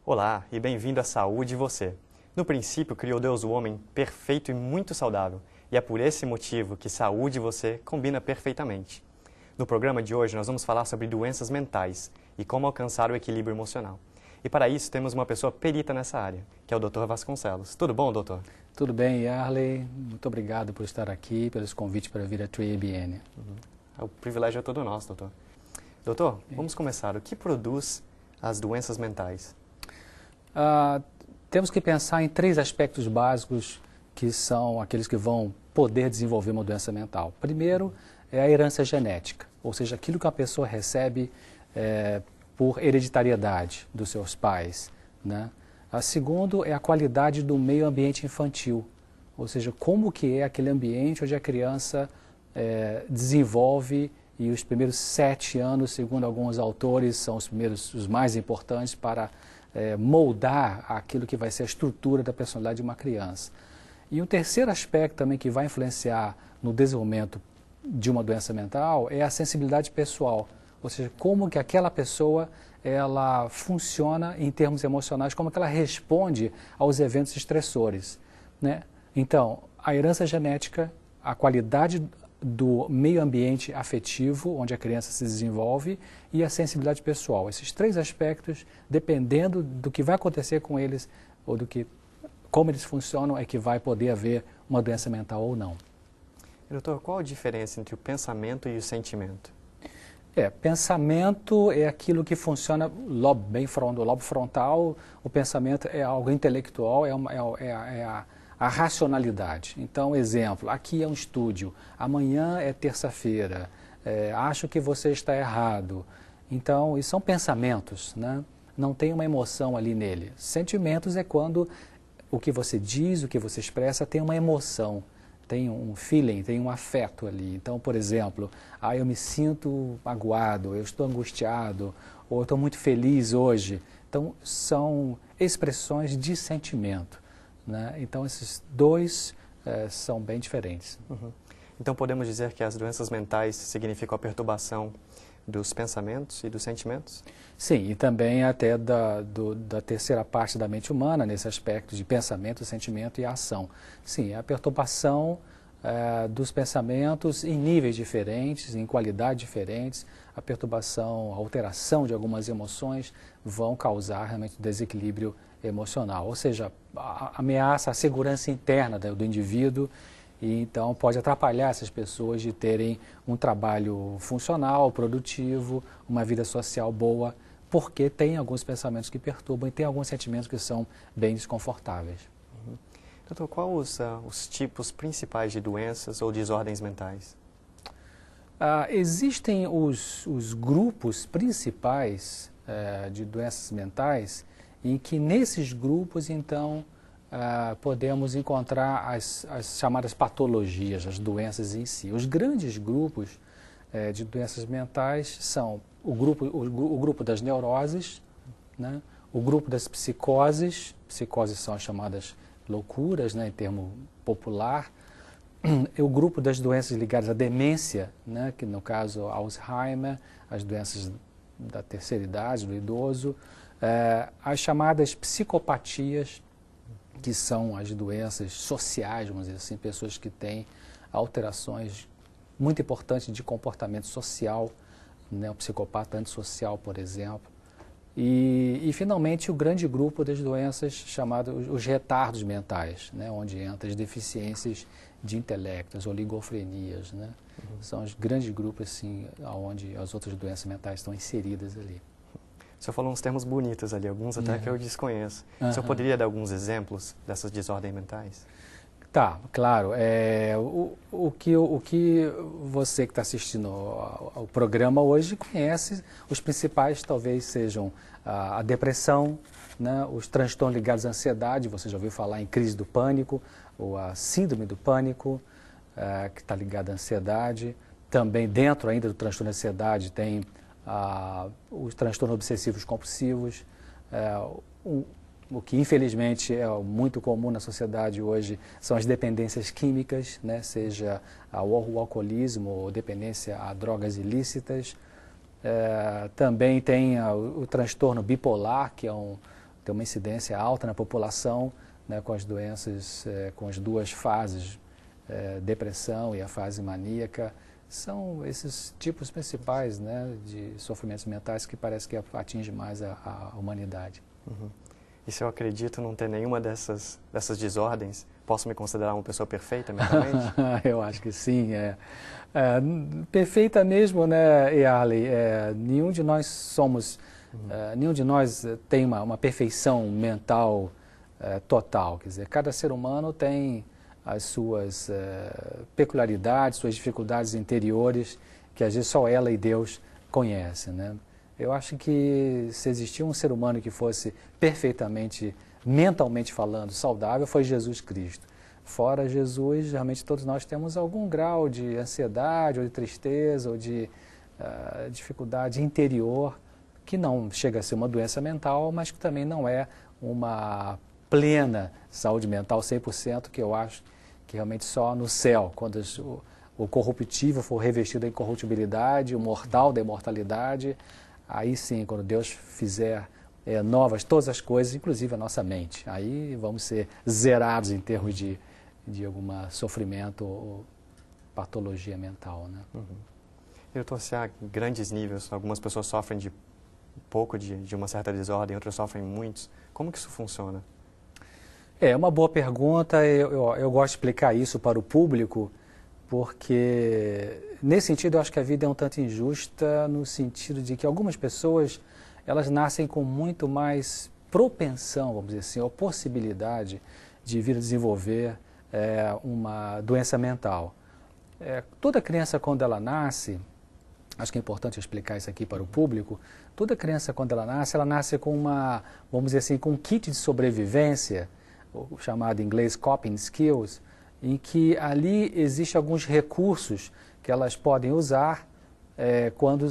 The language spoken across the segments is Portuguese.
Olá e bem-vindo à Saúde e Você. No princípio, criou Deus o homem perfeito e muito saudável, e é por esse motivo que Saúde e Você combina perfeitamente. No programa de hoje, nós vamos falar sobre doenças mentais e como alcançar o equilíbrio emocional. E para isso, temos uma pessoa perita nessa área, que é o Dr. Vasconcelos. Tudo bom, doutor? Tudo bem, Yarley. Muito obrigado por estar aqui, pelos convites para vir à TreeABN. O privilégio é todo nosso, doutor. Doutor, vamos começar. O que produz as doenças mentais? Temos que pensar em três aspectos básicos que são aqueles que vão poder desenvolver uma doença mental. Primeiro é a herança genética, ou seja, aquilo que a pessoa recebe por hereditariedade dos seus pais, né? A segundo é a qualidade do meio ambiente infantil, ou seja, como que é aquele ambiente onde a criança desenvolve, e os primeiros 7 anos, segundo alguns autores, são os mais importantes para moldar aquilo que vai ser a estrutura da personalidade de uma criança. E um terceiro aspecto também que vai influenciar no desenvolvimento de uma doença mental é a sensibilidade pessoal, ou seja, como que aquela pessoa ela funciona em termos emocionais, como que ela responde aos eventos estressores, né? Então, a herança genética, a qualidade do meio ambiente afetivo, onde a criança se desenvolve, e a sensibilidade pessoal. Esses três aspectos, dependendo do que vai acontecer com eles, ou como eles funcionam, é que vai poder haver uma doença mental ou não. Doutor, qual a diferença entre o pensamento e o sentimento? Pensamento é aquilo que funciona do lobo frontal, o pensamento é algo intelectual, a racionalidade. Então, exemplo, aqui é um estúdio, amanhã é terça-feira, acho que você está errado. Então, isso são pensamentos, né? Não tem uma emoção ali nele. Sentimentos é quando o que você diz, o que você expressa tem uma emoção, tem um feeling, tem um afeto ali. Então, por exemplo, eu me sinto magoado, eu estou angustiado, ou eu estou muito feliz hoje. Então, são expressões de sentimento, né? Então, esses dois são bem diferentes. Uhum. Então, podemos dizer que as doenças mentais significam a perturbação dos pensamentos e dos sentimentos? Sim, e também até da terceira parte da mente humana, nesse aspecto de pensamento, sentimento e ação. Sim, a perturbação dos pensamentos em níveis diferentes, em qualidades diferentes, a perturbação, a alteração de algumas emoções vão causar realmente desequilíbrio emocional, ou seja, ameaça a segurança interna do indivíduo, e então pode atrapalhar essas pessoas de terem um trabalho funcional, produtivo, uma vida social boa, porque tem alguns pensamentos que perturbam e tem alguns sentimentos que são bem desconfortáveis. Uhum. Doutor, quais os tipos principais de doenças ou desordens mentais? Existem os grupos principais de doenças mentais, em que nesses grupos, então, podemos encontrar as chamadas patologias, as doenças em si. Os grandes grupos de doenças mentais são o grupo das neuroses, né? O grupo das psicoses são as chamadas loucuras, né, em termo popular, o grupo das doenças ligadas à demência, né, que no caso Alzheimer, as doenças da terceira idade, do idoso, as chamadas psicopatias, que são as doenças sociais, vamos dizer assim, pessoas que têm alterações muito importantes de comportamento social, né, o psicopata antissocial, por exemplo. E finalmente, o grande grupo das doenças chamadas os retardos mentais, né, onde entram as deficiências de intelecto, as oligofrenias, né? Uhum. São os grandes grupos assim, onde as outras doenças mentais estão inseridas ali. O senhor falou uns termos bonitos ali, alguns até que eu desconheço. O senhor poderia dar alguns exemplos dessas desordens mentais? Tá, claro. O que você que está assistindo ao programa hoje conhece, os principais talvez sejam a depressão, né, os transtornos ligados à ansiedade, você já ouviu falar em crise do pânico, ou a síndrome do pânico, que está ligada à ansiedade. Também dentro ainda do transtorno de ansiedade tem os transtornos obsessivos compulsivos, o que infelizmente é muito comum na sociedade hoje são as dependências químicas, né, seja o alcoolismo ou dependência a drogas ilícitas. Também tem o transtorno bipolar, que é tem uma incidência alta na população, né, com as doenças, com as duas fases, depressão e a fase maníaca. São esses tipos principais, né, de sofrimentos mentais que parece que atinge mais a humanidade. Uhum. E se eu acredito não ter nenhuma dessas desordens, posso me considerar uma pessoa perfeita mentalmente? Eu acho que sim. Perfeita mesmo, né, Yarley? Nenhum de nós somos, nenhum de nós tem uma perfeição mental total. Quer dizer, cada ser humano tem as suas peculiaridades, suas dificuldades interiores, que às vezes só ela e Deus conhecem, né? Eu acho que se existia um ser humano que fosse perfeitamente, mentalmente falando, saudável, foi Jesus Cristo. Fora Jesus, realmente todos nós temos algum grau de ansiedade, ou de tristeza, ou de dificuldade interior, que não chega a ser uma doença mental, mas que também não é uma plena saúde mental 100%, que eu acho que realmente só no céu, quando o corruptível for revestido da incorruptibilidade, o mortal da imortalidade, aí sim, quando Deus fizer novas todas as coisas, inclusive a nossa mente, aí vamos ser zerados em termos de algum sofrimento ou patologia mental, né? Uhum. E doutor, se há grandes níveis, algumas pessoas sofrem de pouco de uma certa desordem, outras sofrem muitos, como que isso funciona? É uma boa pergunta, eu gosto de explicar isso para o público, porque nesse sentido eu acho que a vida é um tanto injusta, no sentido de que algumas pessoas, elas nascem com muito mais propensão, vamos dizer assim, ou possibilidade de vir a desenvolver uma doença mental. Toda criança, quando ela nasce, acho que é importante explicar isso aqui para o público, toda criança, quando ela nasce com vamos dizer assim, com um kit de sobrevivência, o chamado em inglês coping skills, em que ali existem alguns recursos que elas podem usar quando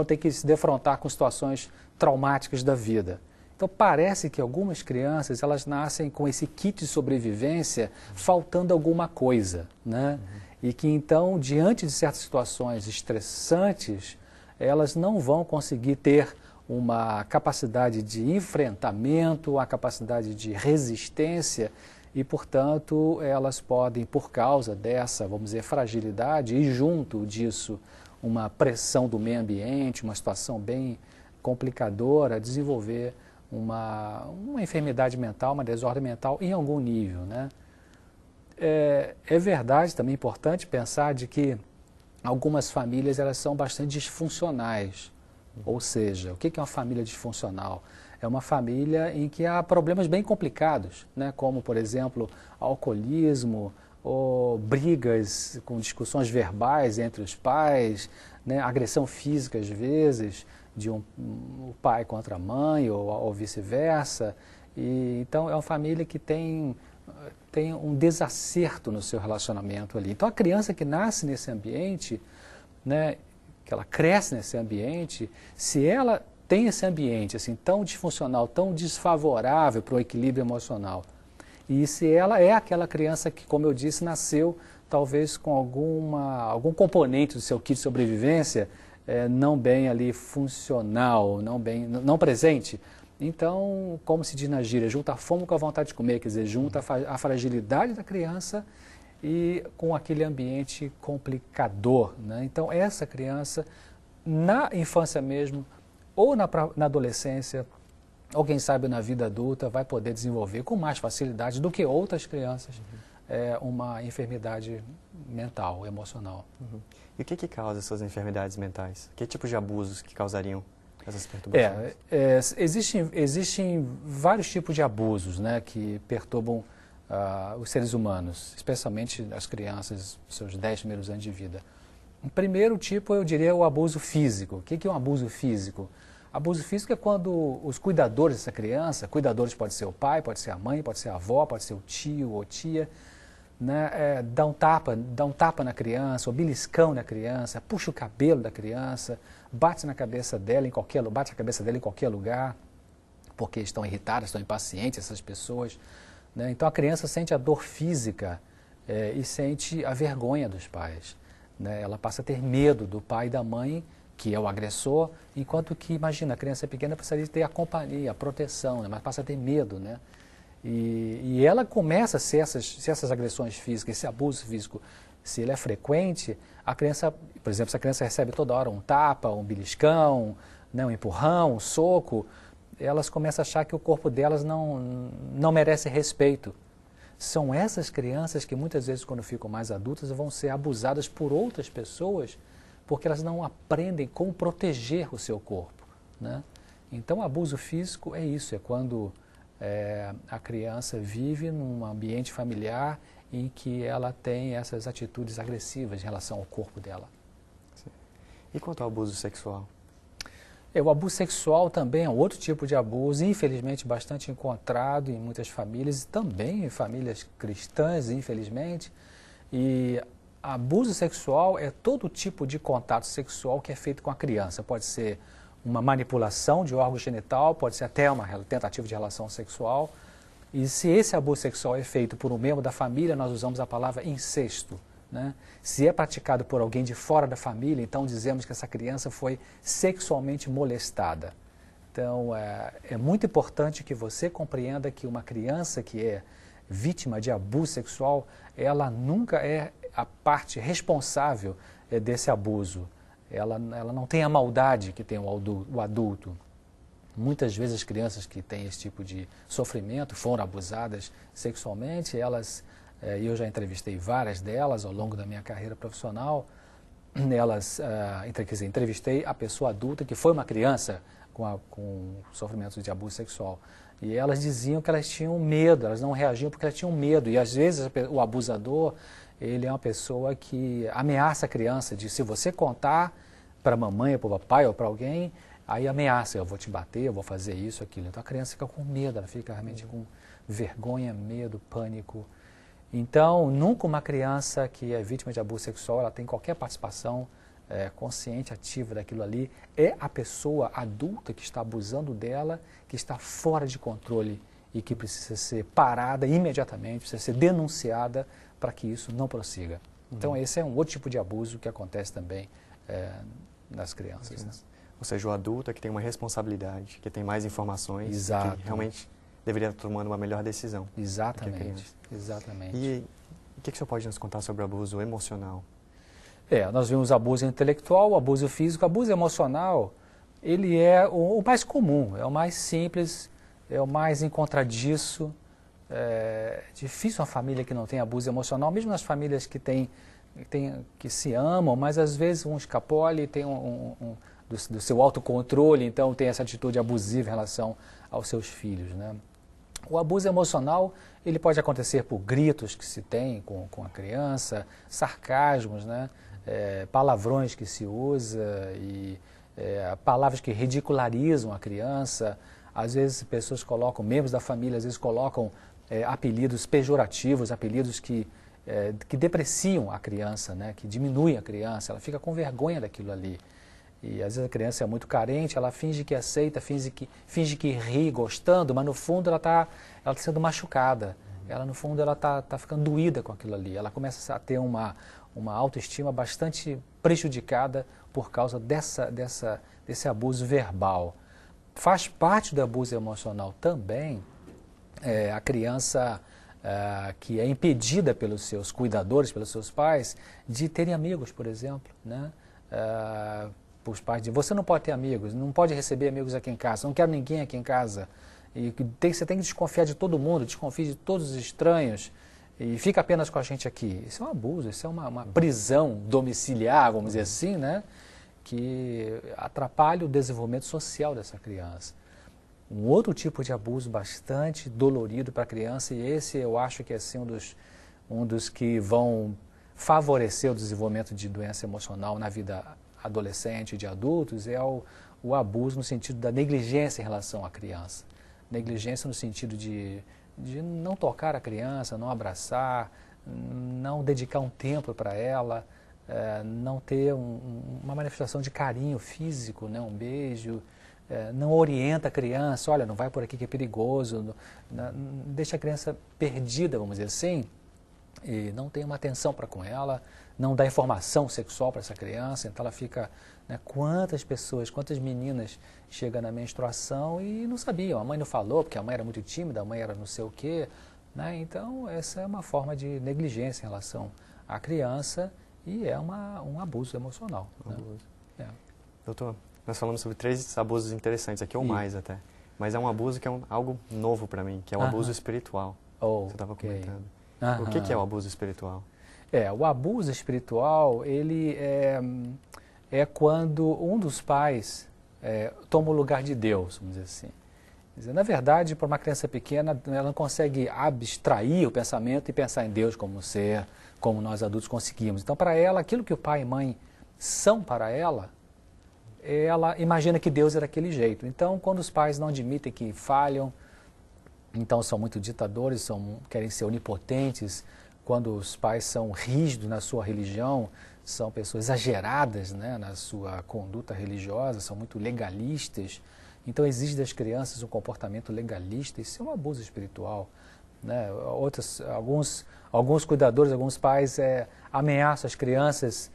tem que se defrontar com situações traumáticas da vida. Então parece que algumas crianças, elas nascem com esse kit de sobrevivência faltando alguma coisa, né? E que então, diante de certas situações estressantes, elas não vão conseguir ter uma capacidade de enfrentamento, uma capacidade de resistência e, portanto, elas podem, por causa dessa, vamos dizer, fragilidade e junto disso uma pressão do meio ambiente, uma situação bem complicadora, desenvolver uma enfermidade mental, uma desordem mental em algum nível, né? É verdade, também é importante pensar de que algumas famílias elas são bastante disfuncionais. Ou seja, o que é uma família disfuncional? É uma família em que há problemas bem complicados, né? Como, por exemplo, alcoolismo, ou brigas com discussões verbais entre os pais, né? Agressão física às vezes, de um pai contra a mãe ou vice-versa. Então é uma família que tem um desacerto no seu relacionamento ali. Então a criança que nasce nesse ambiente, né, que ela cresce nesse ambiente, se ela tem esse ambiente assim tão disfuncional, tão desfavorável para o equilíbrio emocional, e se ela é aquela criança que, como eu disse, nasceu talvez com algum componente do seu kit de sobrevivência não bem ali funcional, não presente, então, como se diz na gíria, junta a fome com a vontade de comer, quer dizer, junta a fragilidade da criança e com aquele ambiente complicador, né? Então, essa criança, na infância mesmo, ou na adolescência, ou quem sabe na vida adulta, vai poder desenvolver com mais facilidade do que outras crianças uma enfermidade mental, emocional. Uhum. E o que causa essas enfermidades mentais? Que tipo de abusos que causariam essas perturbações? Existem vários tipos de abusos, né, que perturbam os seres humanos, especialmente as crianças, seus 10 primeiros anos de vida. O primeiro tipo, eu diria, é o abuso físico. O que é um abuso físico? Abuso físico é quando os cuidadores dessa criança, cuidadores pode ser o pai, pode ser a mãe, pode ser a avó, pode ser o tio ou tia, né, dá um tapa na criança, ou beliscão na criança, puxa o cabelo da criança, bate a cabeça dela em qualquer lugar, porque estão irritadas, estão impacientes essas pessoas, né? Então a criança sente a dor física e sente a vergonha dos pais, né? Ela passa a ter medo do pai e da mãe que é o agressor, enquanto que, imagina, a criança pequena precisaria ter a companhia, a proteção, né? Mas passa a ter medo, né? E ela começa, se essas agressões físicas, esse abuso físico, se ele é frequente, a criança, por exemplo, se a criança recebe toda hora um tapa, um beliscão, né, um empurrão, um soco, elas começam a achar que o corpo delas não merece respeito. São essas crianças que muitas vezes, quando ficam mais adultas, vão ser abusadas por outras pessoas porque elas não aprendem como proteger o seu corpo, né? Então, o abuso físico é isso, é quando a criança vive num ambiente familiar em que ela tem essas atitudes agressivas em relação ao corpo dela. Sim. E quanto ao abuso sexual? O abuso sexual também é um outro tipo de abuso, infelizmente bastante encontrado em muitas famílias, e também em famílias cristãs, infelizmente. E abuso sexual é todo tipo de contato sexual que é feito com a criança. Pode ser uma manipulação de órgão genital, pode ser até uma tentativa de relação sexual. E se esse abuso sexual é feito por um membro da família, nós usamos a palavra incesto, né? Se é praticado por alguém de fora da família, então dizemos que essa criança foi sexualmente molestada. Então, é muito importante que você compreenda que uma criança que é vítima de abuso sexual, ela nunca é a parte responsável desse abuso. Ela não tem a maldade que tem o adulto. Muitas vezes as crianças que têm esse tipo de sofrimento foram abusadas sexualmente, eu já entrevistei várias delas ao longo da minha carreira profissional. Entrevistei a pessoa adulta que foi uma criança com sofrimentos de abuso sexual. E elas diziam que elas tinham medo, elas não reagiam porque elas tinham medo. E às vezes o abusador, ele é uma pessoa que ameaça a criança de se você contar para a mamãe, ou para o papai ou para alguém, aí ameaça, eu vou te bater, eu vou fazer isso, aquilo. Então a criança fica com medo, ela fica realmente com vergonha, medo, pânico. Então, nunca uma criança que é vítima de abuso sexual, ela tem qualquer participação consciente, ativa daquilo ali. É a pessoa adulta que está abusando dela, que está fora de controle e que precisa ser parada imediatamente, precisa ser denunciada para que isso não prossiga. Então, esse é um outro tipo de abuso que acontece também nas crianças. Né? Ou seja, o adulto é que tem uma responsabilidade, que tem mais informações, Exato. que realmente deveria estar tomando uma melhor decisão. Exatamente, exatamente. E o que o senhor pode nos contar sobre o abuso emocional? Nós vimos abuso intelectual, abuso físico, abuso emocional, ele é o mais comum, é o mais simples, é o mais encontradiço. É difícil uma família que não tem abuso emocional, mesmo nas famílias que que se amam, mas às vezes um escapole, tem do seu autocontrole, então tem essa atitude abusiva em relação aos seus filhos, né? O abuso emocional, ele pode acontecer por gritos que se tem com a criança, sarcasmos, né? Palavrões que se usa e palavras que ridicularizam a criança. Às vezes pessoas colocam, membros da família, às vezes colocam apelidos pejorativos, apelidos que depreciam a criança, né? Que diminuem a criança, ela fica com vergonha daquilo ali. E às vezes a criança é muito carente, ela finge que aceita, finge que ri, gostando, mas no fundo ela está sendo machucada. Ela no fundo ela tá ficando doída com aquilo ali. Ela começa a ter uma autoestima bastante prejudicada por causa desse abuso verbal. Faz parte do abuso emocional também a criança que é impedida pelos seus cuidadores, pelos seus pais, de terem amigos, por exemplo, né? Os pais dizem, você não pode ter amigos, não pode receber amigos aqui em casa, não quero ninguém aqui em casa. E você tem que desconfiar de todo mundo, desconfie de todos os estranhos e fica apenas com a gente aqui. Isso é um abuso, isso é uma prisão domiciliar, vamos dizer assim, né? Que atrapalha o desenvolvimento social dessa criança. Um outro tipo de abuso bastante dolorido para a criança, e esse eu acho que é assim, um dos que vão favorecer o desenvolvimento de doença emocional na vida adolescente e de adultos, é o abuso no sentido da negligência em relação à criança. Negligência no sentido de não tocar a criança, não abraçar, não dedicar um tempo para ela, não ter uma manifestação de carinho físico, né, um beijo, não orienta a criança, olha, não vai por aqui que é perigoso, deixa a criança perdida, vamos dizer assim, e não tem uma atenção para com ela, não dá informação sexual para essa criança, então ela fica, né, quantas pessoas, quantas meninas chegam na menstruação e não sabiam, a mãe não falou, porque a mãe era muito tímida, a mãe era não sei o quê, né? Então essa é uma forma de negligência em relação à criança e é um abuso emocional. Né? É. Doutor, nós falamos sobre 3 abusos interessantes aqui, ou mais até, mas é um abuso que é algo novo para mim, que é o abuso espiritual. Você estava comentando. O que é o abuso espiritual? O abuso espiritual, ele é quando um dos pais toma o lugar de Deus, vamos dizer assim. Quer dizer, na verdade, para uma criança pequena, ela não consegue abstrair o pensamento e pensar em Deus como ser, como nós adultos conseguimos. Então, para ela, aquilo que o pai e mãe são para ela imagina que Deus é daquele jeito. Então, quando os pais não admitem que falham, então são muito ditadores, querem ser onipotentes. Quando os pais são rígidos na sua religião, são pessoas exageradas, né, na sua conduta religiosa, são muito legalistas. Então exige das crianças um comportamento legalista. Isso é um abuso espiritual. Né? Alguns cuidadores, alguns pais ameaçam as crianças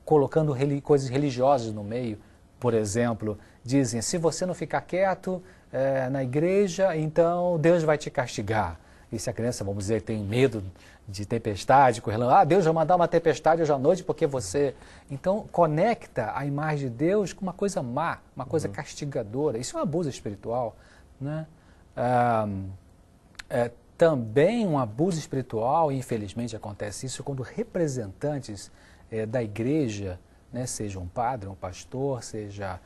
colocando coisas religiosas no meio. Por exemplo, dizem, se você não ficar quieto na igreja, então Deus vai te castigar. E se a criança, vamos dizer, tem medo de tempestade, Deus vai mandar uma tempestade hoje à noite porque você... Então, conecta a imagem de Deus com uma coisa má, uma coisa castigadora. Isso é um abuso espiritual. Né? Também um abuso espiritual, e infelizmente acontece isso, quando representantes da igreja, né, seja um padre, um pastor, seja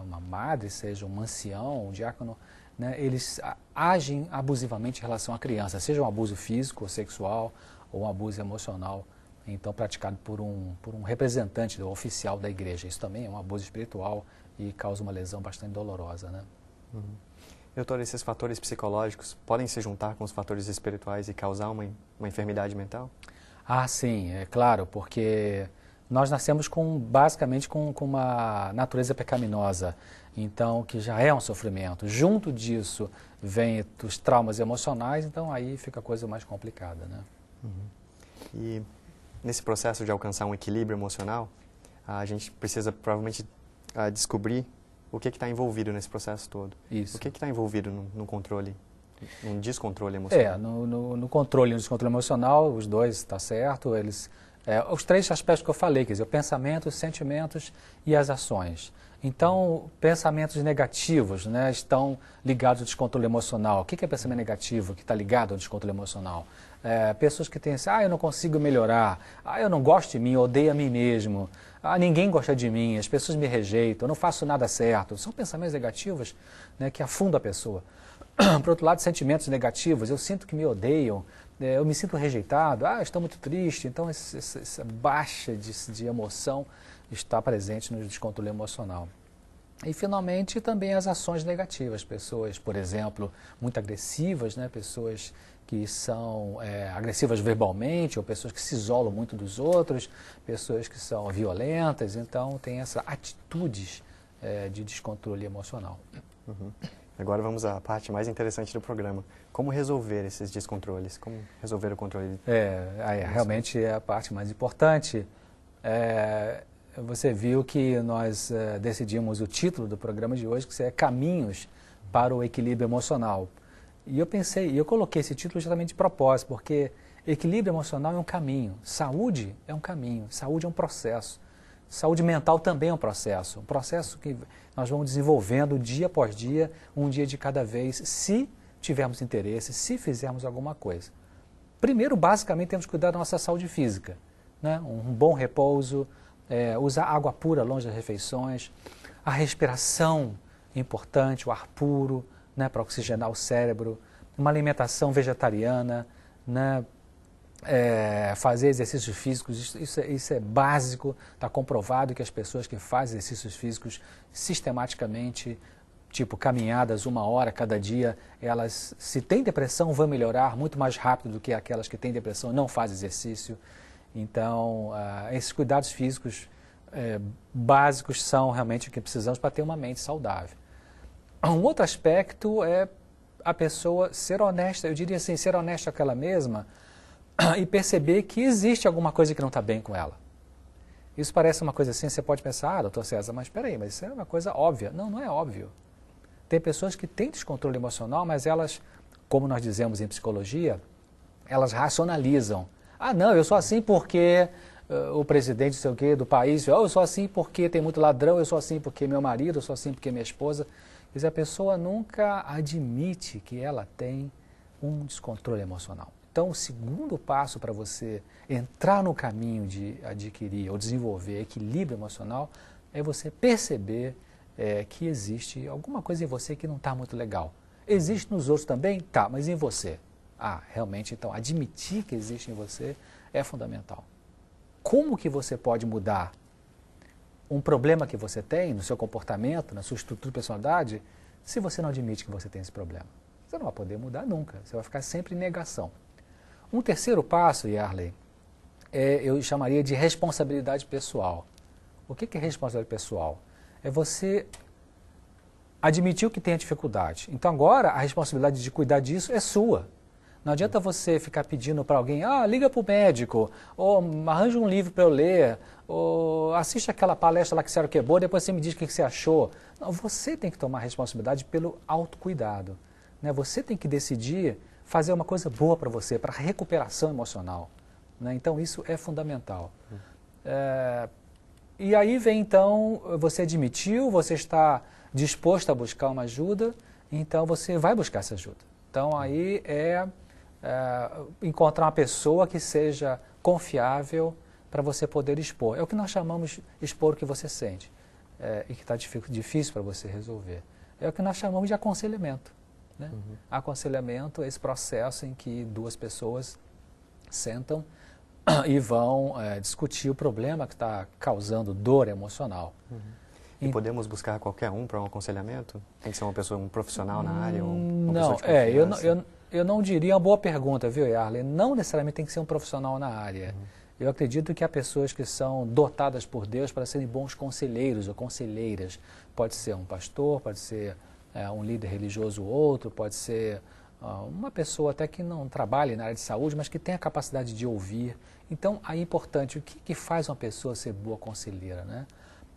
uma madre, seja um ancião, um diácono, né, eles agem abusivamente em relação à criança, seja um abuso físico ou sexual ou um abuso emocional, então praticado por um representante oficial da igreja. Isso também é um abuso espiritual e causa uma lesão bastante dolorosa. Né? Doutor, esses fatores psicológicos podem se juntar com os fatores espirituais e causar uma enfermidade mental? Sim, é claro, porque nós nascemos basicamente com uma natureza pecaminosa, então que já é um sofrimento. Junto disso vem os traumas emocionais, então aí fica a coisa mais complicada. Né? E nesse processo de alcançar um equilíbrio emocional, a gente precisa provavelmente descobrir o que está envolvido nesse processo todo. Isso. O que está envolvido no controle, num descontrole emocional? No controle e no descontrole emocional, os dois, está certo, os 3 aspectos que eu falei, quer dizer, o pensamento, os sentimentos e as ações. Então, pensamentos negativos, né, estão ligados ao descontrole emocional. O que é pensamento negativo que está ligado ao descontrole emocional? Pessoas que têm assim, eu não consigo melhorar, eu não gosto de mim, eu odeio a mim mesmo, ninguém gosta de mim, as pessoas me rejeitam, eu não faço nada certo. São pensamentos negativos, né, que afundam a pessoa. Por outro lado, sentimentos negativos, eu sinto que me odeiam, eu me sinto rejeitado, estou muito triste. Então, essa baixa de emoção está presente no descontrole emocional. E, finalmente, também as ações negativas. Pessoas, por exemplo, muito agressivas, né? Pessoas que são agressivas verbalmente, ou pessoas que se isolam muito dos outros, pessoas que são violentas. Então, tem essas atitudes de descontrole emocional. Agora vamos à parte mais interessante do programa. Como resolver esses descontroles? Como resolver o controle? Realmente é a parte mais importante. Você viu que nós decidimos o título do programa de hoje, que é Caminhos para o Equilíbrio Emocional. E eu coloquei esse título justamente de propósito, porque equilíbrio emocional é um caminho, saúde é um caminho, saúde é um processo. Saúde mental também é um processo que nós vamos desenvolvendo dia após dia, um dia de cada vez, se tivermos interesse, se fizermos alguma coisa. Primeiro, basicamente, temos que cuidar da nossa saúde física, né? Um bom repouso, usar água pura longe das refeições, a respiração importante, o ar puro, né, para oxigenar o cérebro, uma alimentação vegetariana, né? Fazer exercícios físicos, isso é básico, está comprovado que as pessoas que fazem exercícios físicos sistematicamente, tipo caminhadas 1 hora cada dia, elas, se têm depressão, vão melhorar muito mais rápido do que aquelas que têm depressão e não fazem exercício. Então, esses cuidados físicos básicos são realmente o que precisamos para ter uma mente saudável. Um outro aspecto é a pessoa ser honesta, eu diria assim, ser honesta com ela mesma, e perceber que existe alguma coisa que não está bem com ela. Isso parece uma coisa assim, você pode pensar, doutor César, mas espera aí, mas isso é uma coisa óbvia. Não, não é óbvio. Tem pessoas que têm descontrole emocional, mas elas, como nós dizemos em psicologia, elas racionalizam. Ah, não, eu sou assim porque o presidente, sei o quê, do país, eu sou assim porque tem muito ladrão, eu sou assim porque meu marido, eu sou assim porque minha esposa. Quer dizer, a pessoa nunca admite que ela tem um descontrole emocional. Então, o segundo passo para você entrar no caminho de adquirir ou desenvolver equilíbrio emocional é você perceber que existe alguma coisa em você que não está muito legal. Existe nos outros também? Tá, mas em você? Ah, realmente, então, admitir que existe em você é fundamental. Como que você pode mudar um problema que você tem no seu comportamento, na sua estrutura de personalidade, se você não admite que você tem esse problema? Você não vai poder mudar nunca, você vai ficar sempre em negação. Um terceiro passo, Yarley, eu chamaria de responsabilidade pessoal. O que é responsabilidade pessoal? É você admitir que tem a dificuldade. Então agora a responsabilidade de cuidar disso é sua. Não adianta você ficar pedindo para alguém, liga para o médico, ou arranja um livro para eu ler, ou assiste aquela palestra lá que você boa, depois você me diz o que você achou. Não, você tem que tomar responsabilidade pelo autocuidado. Né? Você tem que decidir fazer uma coisa boa para você, para recuperação emocional. Né? Então isso é fundamental. E aí vem então, você admitiu, você está disposto a buscar uma ajuda, então você vai buscar essa ajuda. Então aí encontrar uma pessoa que seja confiável para você poder expor. É o que nós chamamos de expor o que você sente e que está difícil para você resolver. É o que nós chamamos de aconselhamento. Né? Aconselhamento é esse processo em que duas pessoas sentam e vão discutir o problema que está causando dor emocional. E podemos buscar qualquer um para um aconselhamento? Tem que ser uma pessoa, um profissional na área? Ou uma não, pessoa de confiança? Eu não diria, uma boa pergunta, viu, Yarley? Não necessariamente tem que ser um profissional na área. Eu acredito que há pessoas que são dotadas por Deus para serem bons conselheiros ou conselheiras. Pode ser um pastor, pode ser um líder religioso ou outro, pode ser uma pessoa até que não trabalhe na área de saúde, mas que tem a capacidade de ouvir. Então, aí é importante, o que faz uma pessoa ser boa conselheira, né?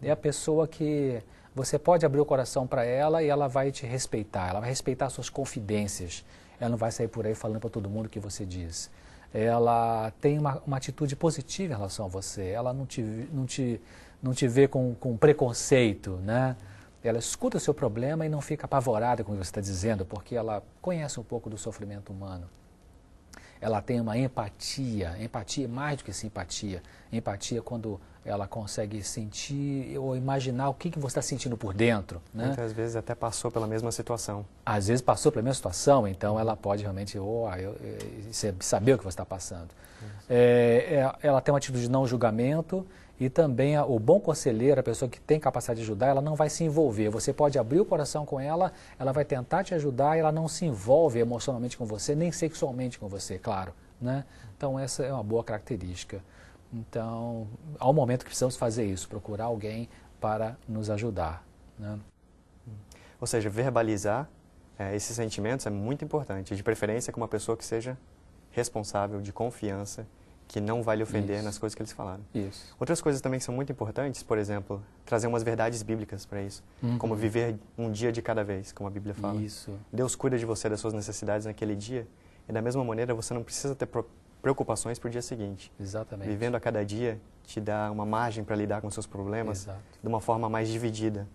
É a pessoa que você pode abrir o coração para ela e ela vai te respeitar, ela vai respeitar suas confidências. Ela não vai sair por aí falando para todo mundo o que você diz. Ela tem uma atitude positiva em relação a você, ela não te vê com preconceito, né? Ela escuta o seu problema e não fica apavorada com o que você está dizendo, porque ela conhece um pouco do sofrimento humano. Ela tem uma empatia é mais do que simpatia. Empatia é quando ela consegue sentir ou imaginar o que você está sentindo por dentro. Né? Muitas vezes até passou pela mesma situação. Às vezes passou pela mesma situação, então ela pode realmente saber o que você está passando. Ela tem uma atitude de não julgamento e também o bom conselheiro, a pessoa que tem capacidade de ajudar, ela não vai se envolver. Você pode abrir o coração com ela, ela vai tentar te ajudar e ela não se envolve emocionalmente com você, nem sexualmente com você, claro. Né? Então essa é uma boa característica. Então, há um momento que precisamos fazer isso, procurar alguém para nos ajudar. Né? Ou seja, verbalizar esses sentimentos é muito importante, de preferência com uma pessoa que seja responsável, de confiança, que não vai lhe ofender nas coisas que eles falaram. Isso. Outras coisas também que são muito importantes, por exemplo, trazer umas verdades bíblicas para isso, como viver um dia de cada vez, como a Bíblia fala. Isso. Deus cuida de você, das suas necessidades naquele dia, e da mesma maneira você não precisa ter preocupações para o dia seguinte. Exatamente. Vivendo a cada dia te dá uma margem para lidar com seus problemas de uma forma mais dividida.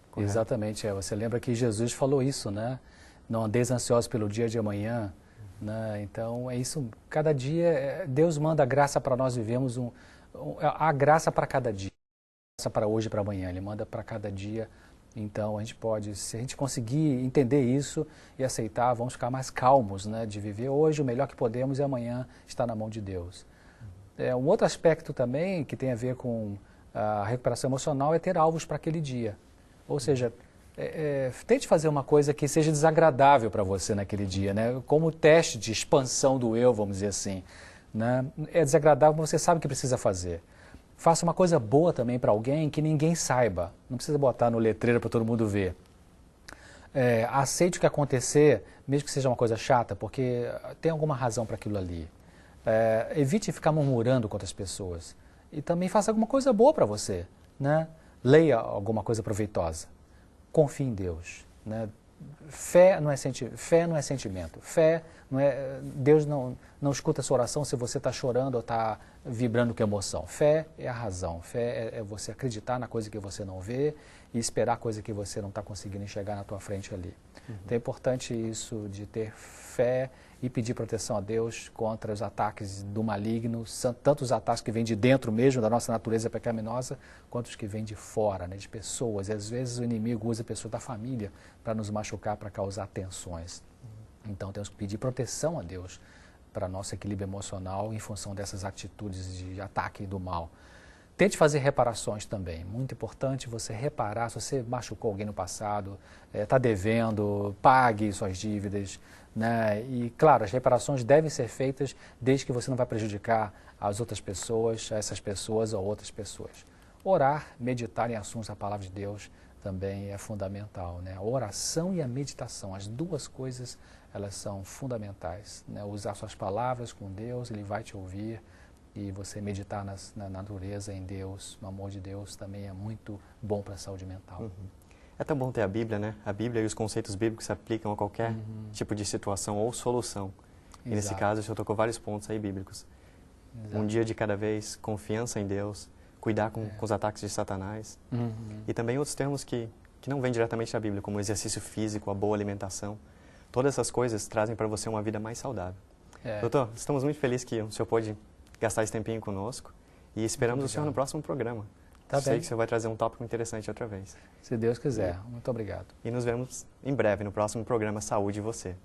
Correto? Exatamente. Você lembra que Jesus falou isso, né? Não andeis ansiosos pelo dia de amanhã. Né? Então, é isso. Cada dia, Deus manda a graça para nós vivemos a graça para cada dia. A graça para hoje e para amanhã. Ele manda para cada dia. Então, a gente pode, se a gente conseguir entender isso e aceitar, vamos ficar mais calmos, né? De viver hoje o melhor que podemos e amanhã está na mão de Deus. Um outro aspecto também que tem a ver com a recuperação emocional é ter alvos para aquele dia. Ou seja, tente fazer uma coisa que seja desagradável para você naquele dia, né? Como teste de expansão do eu, vamos dizer assim. Né? É desagradável, mas você sabe o que precisa fazer. Faça uma coisa boa também para alguém que ninguém saiba. Não precisa botar no letreiro para todo mundo ver. Aceite o que acontecer, mesmo que seja uma coisa chata, porque tem alguma razão para aquilo ali. Evite ficar murmurando contra as pessoas. E também faça alguma coisa boa para você, né? Leia alguma coisa proveitosa. Confie em Deus, né? Fé não é sentimento. Fé não é... Deus não escuta a sua oração se você está chorando ou está vibrando com emoção. Fé é a razão. Fé é você acreditar na coisa que você não vê e esperar a coisa que você não está conseguindo enxergar na tua frente ali. Então é importante isso de ter fé e pedir proteção a Deus contra os ataques do maligno, tanto os ataques que vêm de dentro mesmo, da nossa natureza pecaminosa, quanto os que vêm de fora, né, de pessoas. E às vezes o inimigo usa pessoas da família para nos machucar, para causar tensões. Então temos que pedir proteção a Deus para nosso equilíbrio emocional em função dessas atitudes de ataque do mal. Tente fazer reparações também. Muito importante você reparar. Se você machucou alguém no passado, está devendo, pague suas dívidas, né? E, claro, as reparações devem ser feitas desde que você não vai prejudicar as outras pessoas, essas pessoas ou outras pessoas. Orar, meditar em assuntos da palavra de Deus também é fundamental, né? A oração e a meditação, as duas coisas, elas são fundamentais, né? Usar suas palavras com Deus, Ele vai te ouvir. E você meditar na natureza, em Deus, no amor de Deus, também é muito bom para a saúde mental. É tão bom ter a Bíblia, né? A Bíblia e os conceitos bíblicos se aplicam a qualquer tipo de situação ou solução. E nesse caso, o senhor tocou vários pontos aí bíblicos. Exato. Um dia de cada vez, confiança em Deus, cuidar com os ataques de Satanás. E também outros termos que não vêm diretamente da Bíblia, como exercício físico, a boa alimentação. Todas essas coisas trazem para você uma vida mais saudável. Doutor, estamos muito felizes que o senhor pôde gastar esse tempinho conosco e esperamos o senhor no próximo programa. Sei que o senhor vai trazer um tópico interessante outra vez. Se Deus quiser. Muito obrigado. E nos vemos em breve no próximo programa Saúde e Você.